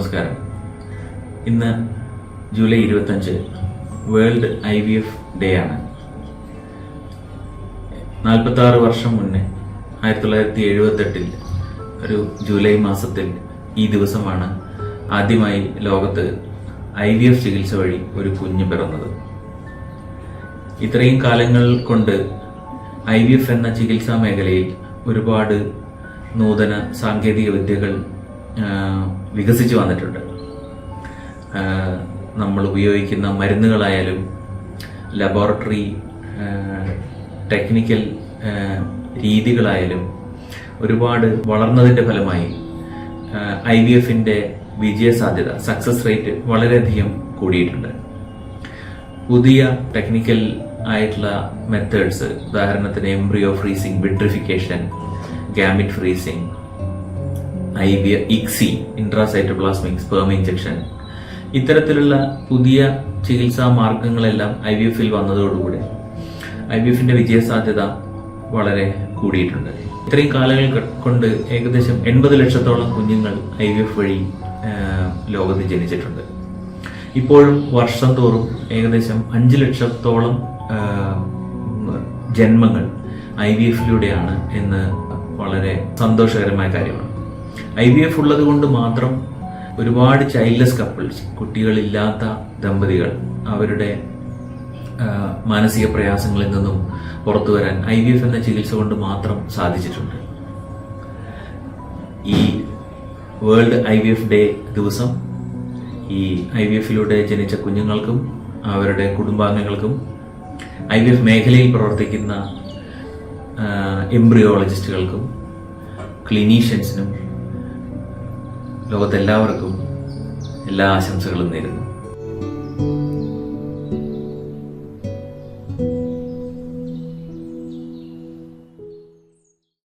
നമസ്കാരം. ഇന്ന് July 25 world IVF day ആണ്. 46 വർഷം മുന്നേ 1978 ഒരു ജൂലൈ മാസത്തിൽ ഈ ദിവസമാണ് ആദ്യമായി ലോകത്ത് IVF ചികിത്സ വഴി ഒരു കുഞ്ഞ് പിറന്നത്. ഇത്രയും കാലങ്ങൾ കൊണ്ട് IVF എന്ന ചികിത്സാ മേഖലയിൽ ഒരുപാട് നൂതന സാങ്കേതിക വിദ്യകൾ വികസിച്ചു വന്നിട്ടുണ്ട്. നമ്മൾ ഉപയോഗിക്കുന്ന മരുന്നുകളായാലും ലബോറട്ടറി ടെക്നിക്കൽ രീതികളായാലും ഒരുപാട് വളർന്നതിന്റെ ഫലമായി IVFന്റെ വിജയസാധ്യത, സക്സസ് റേറ്റ് വളരെയധികം കൂടിയിട്ടുണ്ട്. പുതിയ ടെക്നിക്കൽ ആയിട്ടുള്ള മെത്തേഡ്സ്, ഉദാഹരണത്തിന് embryo freezing, vitrification, gamete freezing, ICSI intracytoplasmic sperm injection, ഇത്തരത്തിലുള്ള പുതിയ ചികിത്സാ മാർഗങ്ങളെല്ലാം IVFൽ വന്നതോടുകൂടി IVFന്റെ വിജയസാധ്യത വളരെ കൂടിയിട്ടുണ്ട്. ഇത്രയും കാലങ്ങൾ കൊണ്ട് ഏകദേശം 80 ലക്ഷത്തോളം കുഞ്ഞുങ്ങൾ IVF വഴി ലോകത്ത് ജനിച്ചിട്ടുണ്ട്. ഇപ്പോഴും വർഷം തോറും ഏകദേശം 5 ലക്ഷത്തോളം ജന്മങ്ങൾ IVFലൂടെയാണ് എന്ന് വളരെ സന്തോഷകരമായ കാര്യമാണ്. IVF ഉള്ളത് കൊണ്ട് മാത്രം ഒരുപാട് ചൈൽഡ്ലെസ് കപ്പിൾസ്, കുട്ടികളില്ലാത്ത ദമ്പതികൾ, അവരുടെ മാനസിക പ്രയാസങ്ങളിൽ നിന്നും പുറത്തു വരാൻ IVF എന്ന ചികിത്സ കൊണ്ട് മാത്രം സാധിച്ചിട്ടുണ്ട്. ഈ വേൾഡ് IVF ഡേ ദിവസം ഈ IVFലൂടെ ജനിച്ച കുഞ്ഞുങ്ങൾക്കും അവരുടെ കുടുംബാംഗങ്ങൾക്കും IVF മേഖലയിൽ പ്രവർത്തിക്കുന്ന എംബ്രിയോളജിസ്റ്റുകൾക്കും ക്ലിനീഷ്യൻസിനും ലോകത്തെല്ലാവർക്കും എല്ലാ ആശംസകളും നേരുന്നു.